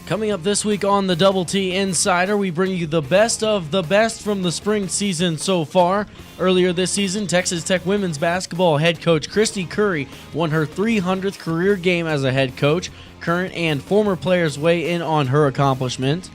Coming up this week on the Double T Insider, we bring you the best of the best from the spring season so far. Earlier this season, Texas Tech women's basketball head coach Christy Curry won her 300th career game as a head coach. Current and former players weigh in on her accomplishment.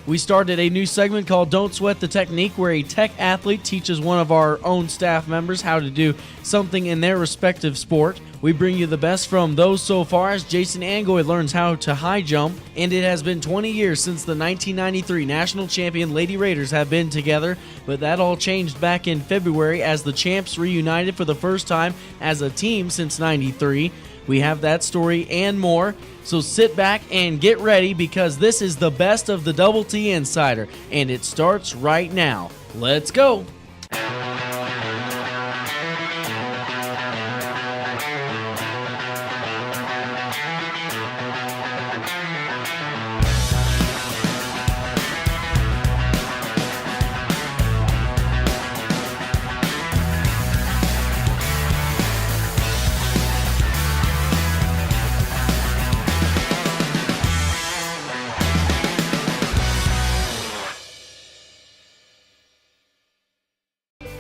We started a new segment called Don't Sweat the Technique, where a Tech athlete teaches one of our own staff members how to do something in their respective sport. We bring you the best from those so far as Jason Angoy learns how to high jump, and it has been 20 years since the 1993 national champion Lady Raiders have been together, but that all changed back in February as the champs reunited for the first time as a team since '93. We have that story and more, so sit back and get ready because this is the best of the Double T Insider, and it starts right now. Let's go!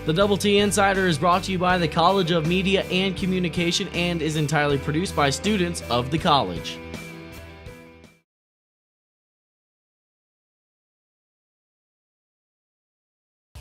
The Double T Insider is brought to you by the College of Media and Communication and is entirely produced by students of the college.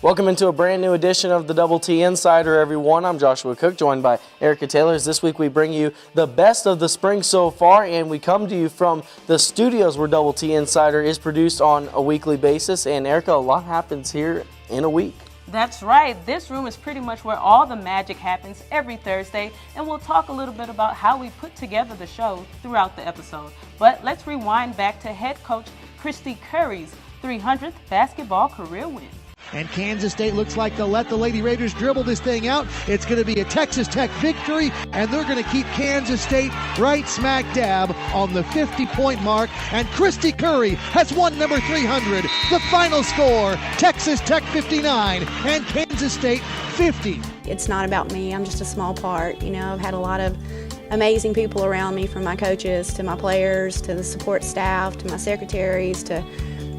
Welcome into a brand new edition of the Double T Insider, everyone. I'm Joshua Cook, joined by Erica Taylor. This week we bring you the best of the spring so far, and we come to you from the studios where Double T Insider is produced on a weekly basis. And Erica, a lot happens here in a week. That's right. This room is pretty much where all the magic happens every Thursday, and we'll talk a little bit about how we put together the show throughout the episode. But let's rewind back to head coach Christy Curry's 300th basketball career win. And Kansas State looks like they'll let the Lady Raiders dribble this thing out. It's going to be a Texas Tech victory, and they're going to keep Kansas State right smack dab on the 50-point mark. And Christy Curry has won number 300. The final score, Texas Tech 59 and Kansas State 50. It's not about me. I'm just a small part. You know, I've had a lot of amazing people around me, from my coaches to my players to the support staff to my secretaries to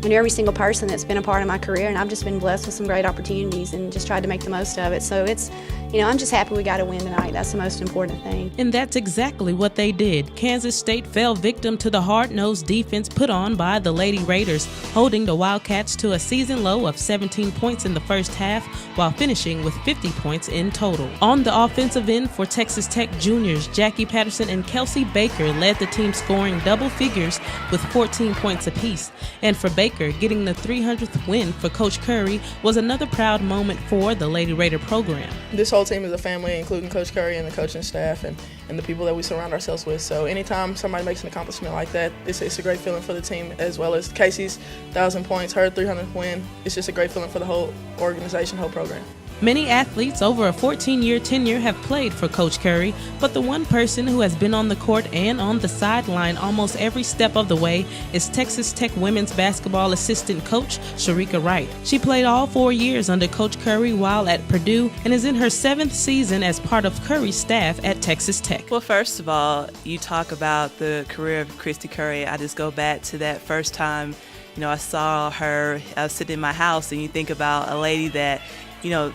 every single person that's been a part of my career, and I've just been blessed with some great opportunities and just tried to make the most of it. So it's, you know, I'm just happy we got a win tonight. That's the most important thing. And that's exactly what they did. Kansas State fell victim to the hard-nosed defense put on by the Lady Raiders, holding the Wildcats to a season low of 17 points in the first half while finishing with 50 points in total. On the offensive end for Texas Tech juniors, Jackie Patterson and Kelsey Baker led the team scoring double figures with 14 points apiece. And for Baker, getting the 300th win for Coach Curry was another proud moment for the Lady Raider program. This whole team is a family, including Coach Curry and the coaching staff and the people that we surround ourselves with. So anytime somebody makes an accomplishment like that, it's a great feeling for the team, as well as Casey's 1,000 points, her 300th win. It's just a great feeling for the whole organization, whole program. Many athletes over a 14-year tenure have played for Coach Curry, but the one person who has been on the court and on the sideline almost every step of the way is Texas Tech women's basketball assistant coach Sharika Wright. She played all 4 years under Coach Curry while at Purdue and is in her 7th season as part of Curry's staff at Texas Tech. Well, first of all, you talk about the career of Christy Curry. I just go back to that first time, I saw her sitting in my house, and you think about a lady that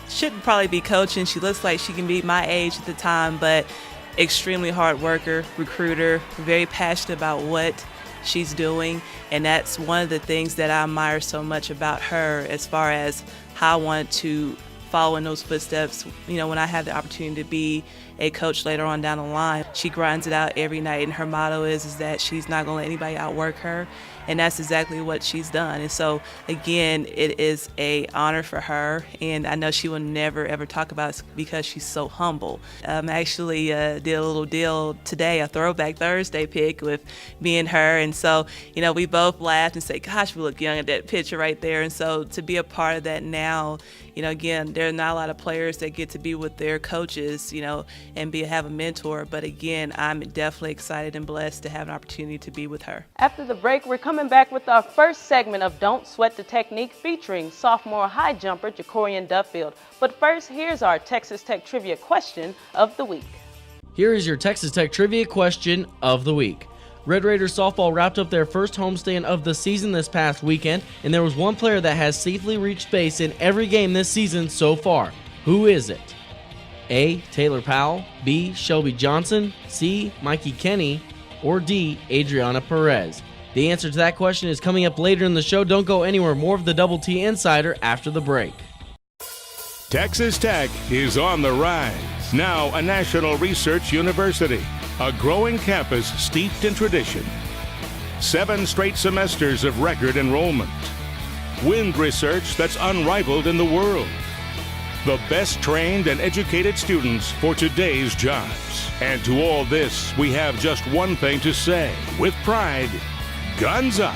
shouldn't probably be coaching. She looks like she can be my age at the time, but extremely hard worker, recruiter, very passionate about what she's doing. And that's one of the things that I admire so much about her, as far as how I want to follow in those footsteps. When I have the opportunity to be a coach later on down the line, she grinds it out every night. And her motto is that she's not going to let anybody outwork her. And that's exactly what she's done. And so, again, it is an honor for her. And I know she will never, ever talk about it because she's so humble. Actually did a little deal today, a Throwback Thursday pic with me and her. And so, we both laughed and said, gosh, we look young at that picture right there. And so to be a part of that now, again, there are not a lot of players that get to be with their coaches, and have a mentor. But again, I'm definitely excited and blessed to have an opportunity to be with her. After the break, we're coming back with our first segment of Don't Sweat the Technique, featuring sophomore high jumper Jacorian Duffield. But first, here's our Texas Tech Trivia question of the week. Here is your Texas Tech Trivia question of the week. Red Raiders softball wrapped up their first homestand of the season this past weekend, and there was one player that has safely reached base in every game this season so far. Who is it? A. Taylor Powell, B. Shelby Johnson, C. Mikey Kenny, or D. Adriana Perez? The answer to that question is coming up later in the show. Don't go anywhere. More of the Double T Insider after the break. Texas Tech is on the rise. Now a national research university, a growing campus steeped in tradition. 7 straight semesters of record enrollment. Wind research that's unrivaled in the world. The best trained and educated students for today's jobs. And to all this, we have just one thing to say. With pride, guns up.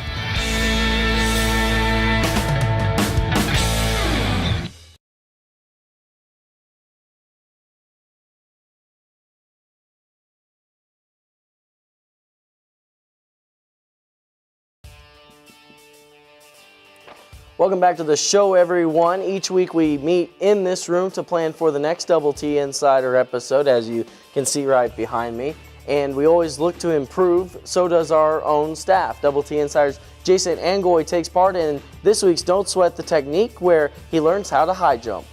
Welcome back to the show, everyone. Each week we meet in this room to plan for the next Double T Insider episode, as you can see right behind me. And we always look to improve, so does our own staff. Double T Insiders Jason Angoy takes part in this week's Don't Sweat the Technique, where he learns how to high jump.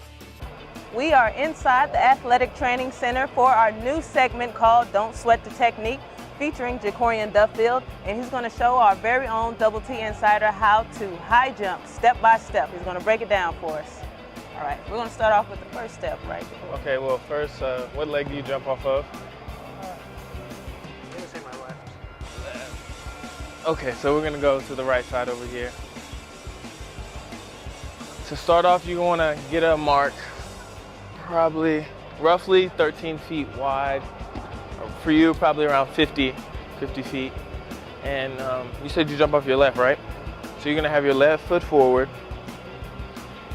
We are inside the Athletic Training Center for our new segment called Don't Sweat the Technique, featuring Jacorian Duffield, and he's going to show our very own Double T Insider how to high jump step by step. He's going to break it down for us. All right, we're going to start off with the first step right here. Okay, well first, what leg do you jump off of? I'm going to say my left. Okay, so we're going to go to the right side over here. To start off, you want to get a mark probably roughly 13 feet wide. For you, probably around 50 feet. And you said you jump off your left, right? So you're gonna have your left foot forward,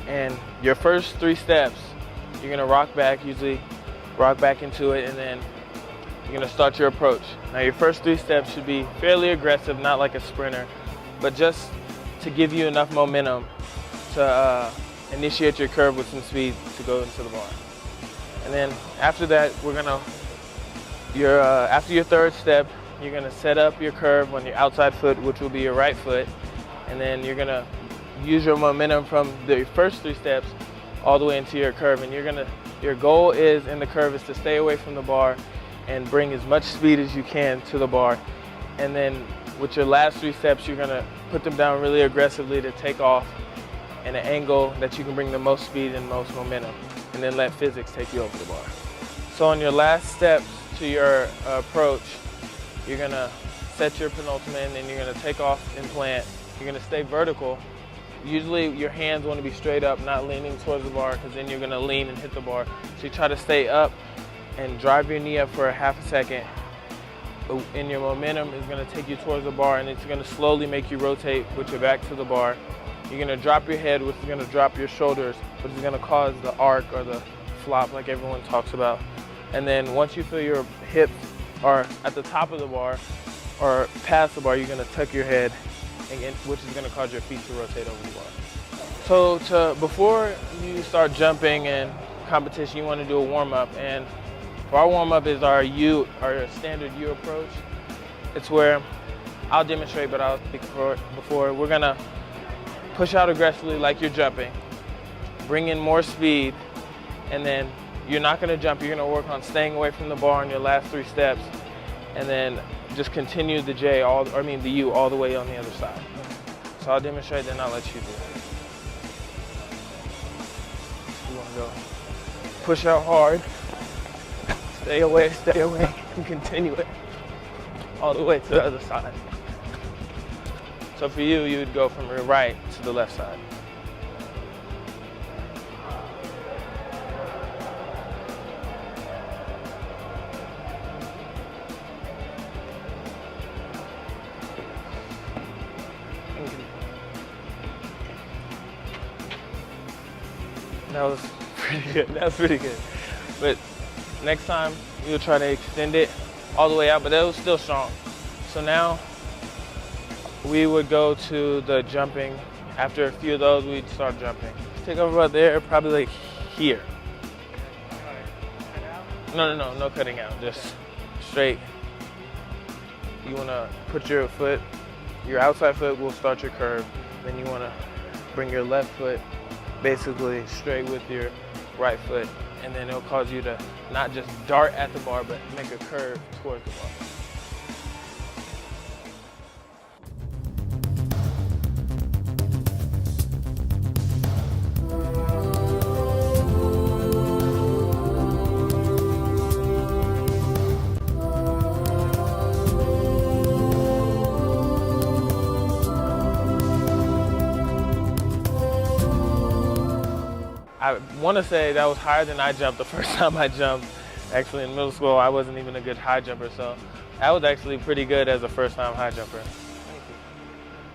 and your first 3 steps, you're gonna rock back, usually rock back into it, and then you're gonna start your approach. Now your first 3 steps should be fairly aggressive, not like a sprinter, but just to give you enough momentum to initiate your curve with some speed to go into the bar. And then after that, after your 3rd step, you're gonna set up your curve on your outside foot, which will be your right foot, and then you're gonna use your momentum from the first 3 steps all the way into your curve. And your goal is in the curve is to stay away from the bar and bring as much speed as you can to the bar. And then with your last 3 steps, you're gonna put them down really aggressively to take off in an angle that you can bring the most speed and most momentum, and then let physics take you over the bar. So on your last steps to your approach, you're gonna set your penultimate, and then you're gonna take off and plant. You're gonna stay vertical. Usually your hands wanna be straight up, not leaning towards the bar, because then you're gonna lean and hit the bar. So you try to stay up and drive your knee up for a half a second. And your momentum is gonna take you towards the bar, and it's gonna slowly make you rotate with your back to the bar. You're gonna drop your head, which is gonna drop your shoulders, which is gonna cause the arc or the flop like everyone talks about. And then once you feel your hips are at the top of the bar or past the bar, you're gonna tuck your head, which is gonna cause your feet to rotate over the bar. So before you start jumping and competition, you wanna do a warm-up. And for our warm-up is our standard U approach. It's where, I'll demonstrate, but I'll speak for it before. We're gonna push out aggressively like you're jumping, bring in more speed, and then you're not gonna jump, you're gonna work on staying away from the bar in your last 3 steps, and then just continue the the U all the way on the other side. So I'll demonstrate, then I'll let you do it. You wanna go push out hard, stay away, and continue it all the way to the other side. So for you, you would go from your right to the left side. That was pretty good. That was pretty good. But next time, you'll try to extend it all the way out, but that was still strong. So now, we would go to the jumping. After a few of those, we'd start jumping. Take over about there, probably like here. No cutting out, just straight. you want to put your outside foot will start your curve. Then you want to bring your left foot basically straight with your right foot, and then it'll cause you to not just dart at the bar, but make a curve towards the bar. I want to say that was higher than I jumped the first time I jumped. Actually, in middle school, I wasn't even a good high jumper, so that was actually pretty good as a first-time high jumper. Thank you.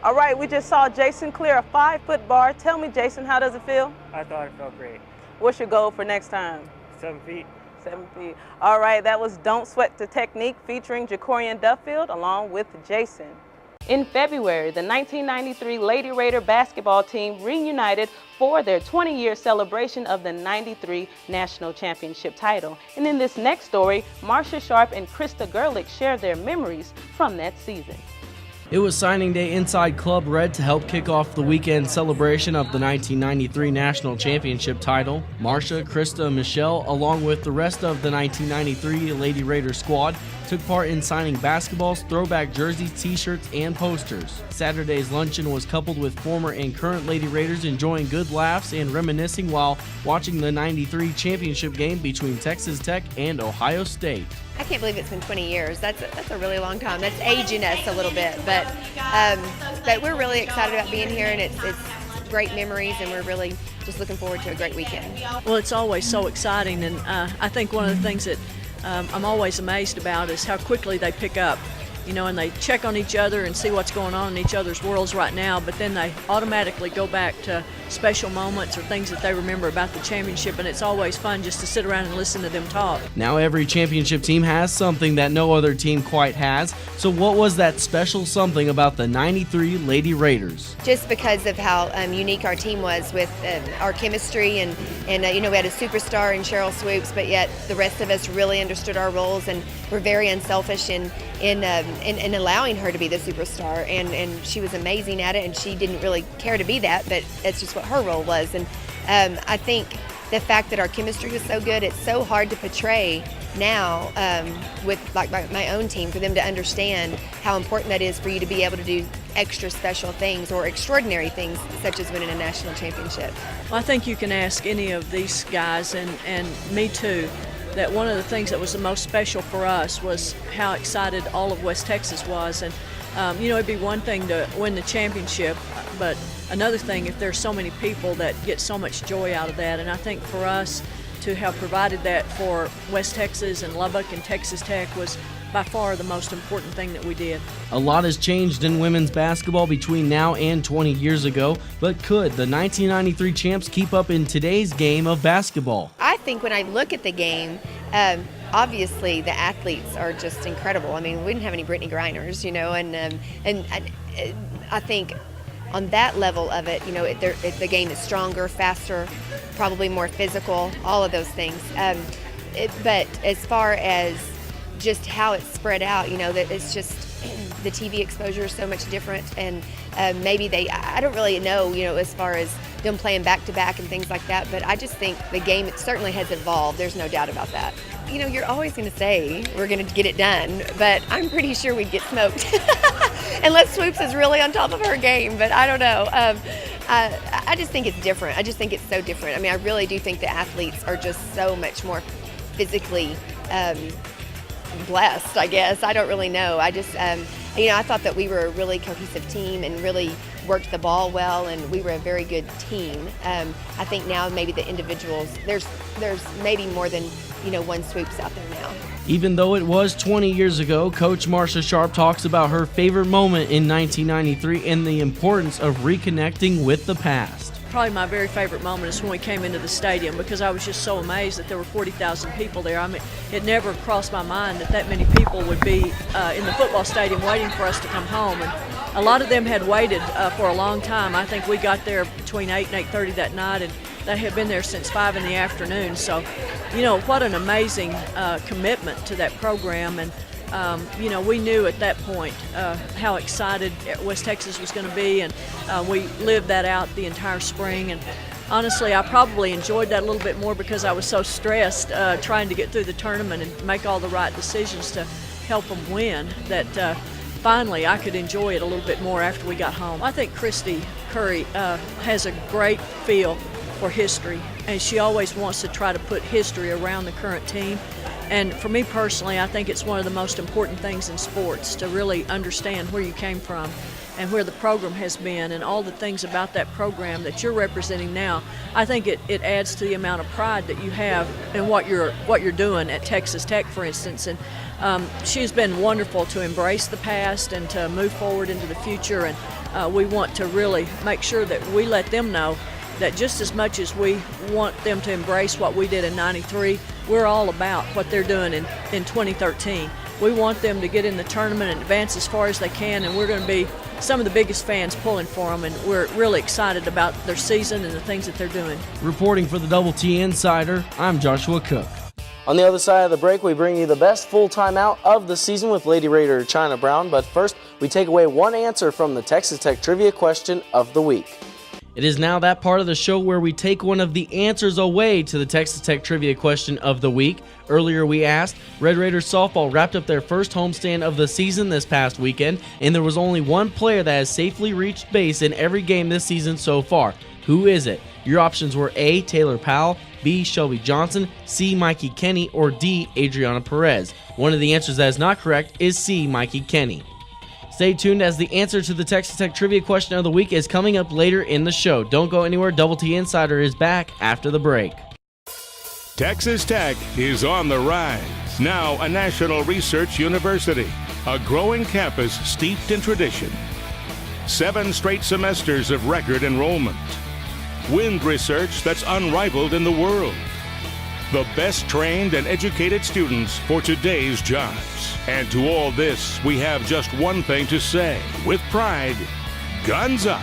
All right, we just saw Jason clear a 5-foot bar. Tell me, Jason, how does it feel? I thought it felt great. What's your goal for next time? 7 feet. 7 feet. All right, that was Don't Sweat the Technique featuring Jacorian Duffield along with Jason. In February, the 1993 Lady Raider basketball team reunited for their 20-year celebration of the '93 National Championship title. And in this next story, Marcia Sharp and Krista Gerlich share their memories from that season. It was signing day inside Club Red to help kick off the weekend celebration of the 1993 National Championship title. Marcia, Krista, Michelle, along with the rest of the 1993 Lady Raider squad, took part in signing basketballs, throwback jerseys, t-shirts, and posters. Saturday's luncheon was coupled with former and current Lady Raiders enjoying good laughs and reminiscing while watching the '93 championship game between Texas Tech and Ohio State. I can't believe it's been 20 years. That's a really long time. That's aging us a little bit, but we're really excited about being here, and it's great memories, and we're really just looking forward to a great weekend. Well, it's always so exciting, and I think one of the things that I'm always amazed about is how quickly they pick up, and they check on each other and see what's going on in each other's worlds right now, but then they automatically go back to special moments or things that they remember about the championship, and it's always fun just to sit around and listen to them talk. Now every championship team has something that no other team quite has, so what was that special something about the '93 Lady Raiders? Just because of how unique our team was with our chemistry, and we had a superstar in Cheryl Swoops, but yet the rest of us really understood our roles and were very unselfish in allowing her to be the superstar, and she was amazing at it, and she didn't really care to be that, but it's just what her role was. And I think the fact that our chemistry was so good, it's so hard to portray now with like my own team, for them to understand how important that is for you to be able to do extra special things or extraordinary things such as winning a national championship. Well, I think you can ask any of these guys, and me too, that one of the things that was the most special for us was how excited all of West Texas was. And it'd be one thing to win the championship, but another thing if there's so many people that get so much joy out of that. And I think for us to have provided that for West Texas and Lubbock and Texas Tech was by far the most important thing that we did. A lot has changed in women's basketball between now and 20 years ago, but could the 1993 champs keep up in today's game of basketball? I think when I look at the game, obviously the athletes are just incredible. I mean, we didn't have any Brittany Griners, and I think on that level of it, the game is stronger, faster, probably more physical, all of those things. But as far as just how it's spread out, that it's just the TV exposure is so much different, and maybe I don't really know, as far as them playing back-to-back and things like that, but I just think the game certainly has evolved. There's no doubt about that. You're always going to say we're going to get it done, but I'm pretty sure we'd get smoked unless Swoops is really on top of her game, but I don't know. I just think it's different. I just think it's so different. I mean, I really do think the athletes are just so much more physically blessed, I guess. I don't really know. I just, I thought that we were a really cohesive team and really worked the ball well, and we were a very good team. I think now maybe the individuals, there's maybe more than, one Swoops out there now. Even though it was 20 years ago, Coach Marcia Sharp talks about her favorite moment in 1993 and the importance of reconnecting with the past. Probably my very favorite moment is when we came into the stadium, because I was just so amazed that there were 40,000 people there. I mean, it never crossed my mind that many people would be in the football stadium waiting for us to come home. And a lot of them had waited for a long time. I think we got there between 8 and 8:30 that night, and they had been there since 5 in the afternoon. So, what an amazing commitment to that program. And We knew at that point how excited West Texas was going to be, and we lived that out the entire spring. And honestly, I probably enjoyed that a little bit more because I was so stressed trying to get through the tournament and make all the right decisions to help them win that finally I could enjoy it a little bit more after we got home. I think Christy Curry has a great feel for history, and she always wants to try to put history around the current team. And for me personally, I think it's one of the most important things in sports to really understand where you came from and where the program has been and all the things about that program that you're representing now. I think it adds to the amount of pride that you have in what you're doing at Texas Tech, for instance. And she's been wonderful to embrace the past and to move forward into the future. And we want to really make sure that we let them know that just as much as we want them to embrace what we did in '93, we're all about what they're doing in 2013. We want them to get in the tournament and advance as far as they can, and we're going to be some of the biggest fans pulling for them, and we're really excited about their season and the things that they're doing. Reporting for the Double T Insider, I'm Joshua Cook. On the other side of the break, we bring you the best full-time out of the season with Lady Raider China Brown, but first, we take away one answer from the Texas Tech Trivia Question of the Week. It is now that part of the show where we take one of the answers away to the Texas Tech Trivia Question of the Week. Earlier we asked, Red Raiders softball wrapped up their first homestand of the season this past weekend, and there was only one player that has safely reached base in every game this season so far. Who is it? Your options were A, Taylor Powell, B, Shelby Johnson, C, Mikey Kenny, or D, Adriana Perez. One of the answers that is not correct is C, Mikey Kenny. Stay tuned as the answer to the Texas Tech Trivia Question of the Week is coming up later in the show. Don't go anywhere. Double T Insider is back after the break. Texas Tech is on the rise. Now a national research university, a growing campus steeped in tradition. 7 straight semesters of record enrollment. Wind research that's unrivaled in the world. The best trained and educated students for today's jobs. And to all this, we have just one thing to say. With pride, guns up.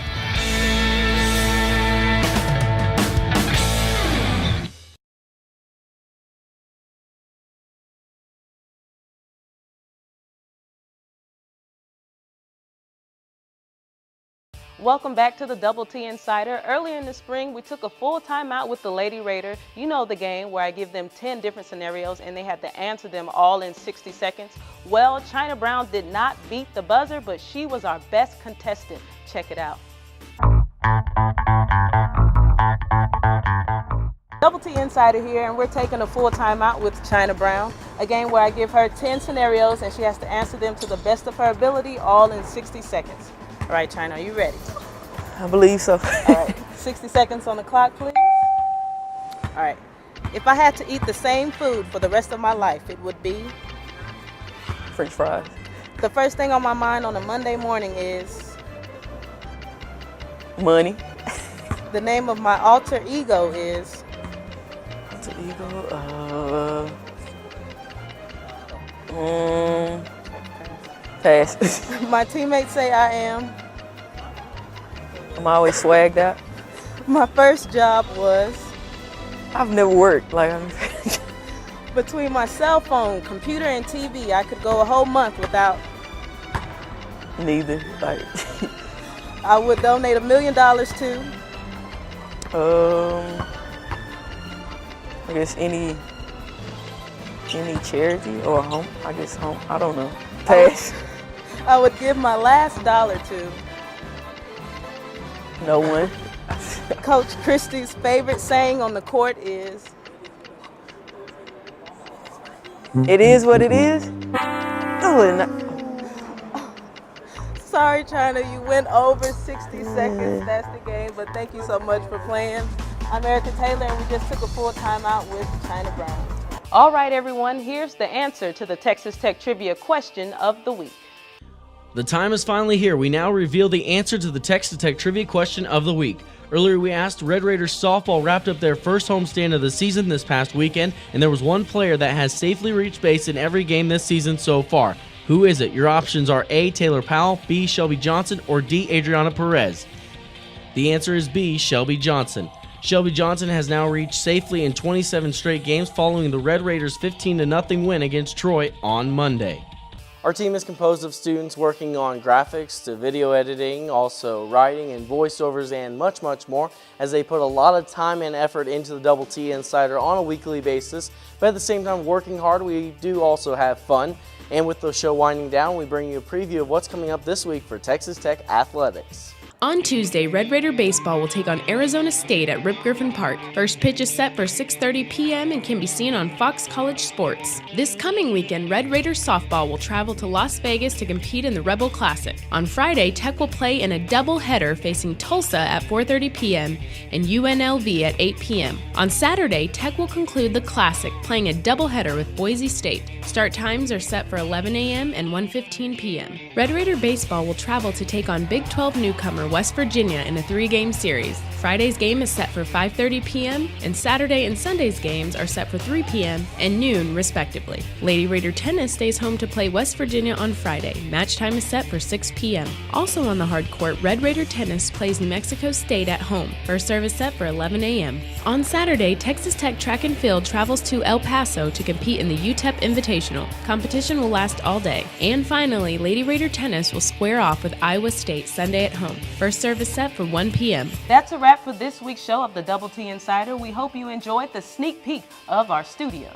Welcome back to the Double T Insider. Earlier in the spring, we took a full time out with the Lady Raider. You know the game where I give them 10 different scenarios and they had to answer them all in 60 seconds. Well, China Brown did not beat the buzzer, but she was our best contestant. Check it out. Double T Insider here, and we're taking a full time out with China Brown, a game where I give her 10 scenarios and she has to answer them to the best of her ability, all in 60 seconds. All right, China, are you ready? I believe so. All right, 60 seconds on the clock, please. All right, if I had to eat the same food for the rest of my life, it would be? French fries. The first thing on my mind on a Monday morning is? Money. The name of my alter ego is? Alter ego? Pass. My teammates say I am? I'm always swagged out. My first job was? I've never worked. Between my cell phone, computer, and TV, I could go a whole month without? Neither. I would donate $1 million to? I guess any charity or home. I guess home. I don't know. Pass. I would give my last dollar to? No one. Coach Christie's favorite saying on the court is? It is what it is. Sorry, China, you went over 60 seconds. That's the game, but thank you so much for playing. I'm Erica Taylor, and we just took a full time out with China Brown. All right, everyone, here's the answer to the Texas Tech Trivia Question of the Week. The time is finally here. We now reveal the answer to the Texas Tech Trivia Question of the Week. Earlier we asked, Red Raiders softball wrapped up their first homestand of the season this past weekend, and there was one player that has safely reached base in every game this season so far. Who is it? Your options are A, Taylor Powell, B, Shelby Johnson, or D, Adriana Perez. The answer is B, Shelby Johnson. Shelby Johnson has now reached safely in 27 straight games following the Red Raiders' 15-0 win against Troy on Monday. Our team is composed of students working on graphics to video editing, also writing and voiceovers and much, much more, as they put a lot of time and effort into the Double T Insider on a weekly basis. But at the same time, working hard, we do also have fun. And with the show winding down, we bring you a preview of what's coming up this week for Texas Tech Athletics. On Tuesday, Red Raider baseball will take on Arizona State at Rip Griffin Park. First pitch is set for 6:30 p.m. and can be seen on Fox College Sports. This coming weekend, Red Raider softball will travel to Las Vegas to compete in the Rebel Classic. On Friday, Tech will play in a doubleheader facing Tulsa at 4:30 p.m. and UNLV at 8 p.m. On Saturday, Tech will conclude the Classic, playing a doubleheader with Boise State. Start times are set for 11 a.m. and 1:15 p.m. Red Raider baseball will travel to take on Big 12 newcomer West Virginia in a 3-game series. Friday's game is set for 5:30 p.m. and Saturday and Sunday's games are set for 3 p.m. and noon, respectively. Lady Raider tennis stays home to play West Virginia on Friday. Match time is set for 6 p.m. Also on the hard court, Red Raider tennis plays New Mexico State at home. First service set for 11 a.m. On Saturday, Texas Tech track and field travels to El Paso to compete in the UTEP Invitational. Competition will last all day. And finally, Lady Raider tennis will square off with Iowa State Sunday at home. First service set for 1 p.m. That's a wrap for this week's show of the Double T Insider. We hope you enjoyed the sneak peek of our studio.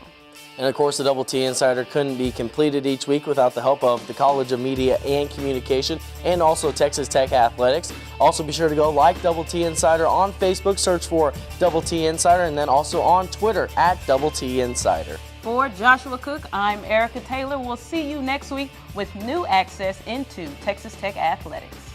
And of course, the Double T Insider couldn't be completed each week without the help of the College of Media and Communication and also Texas Tech Athletics. Also, be sure to go like Double T Insider on Facebook, search for Double T Insider, and then also on Twitter at Double T Insider. For Joshua Cook, I'm Erica Taylor. We'll see you next week with new access into Texas Tech Athletics.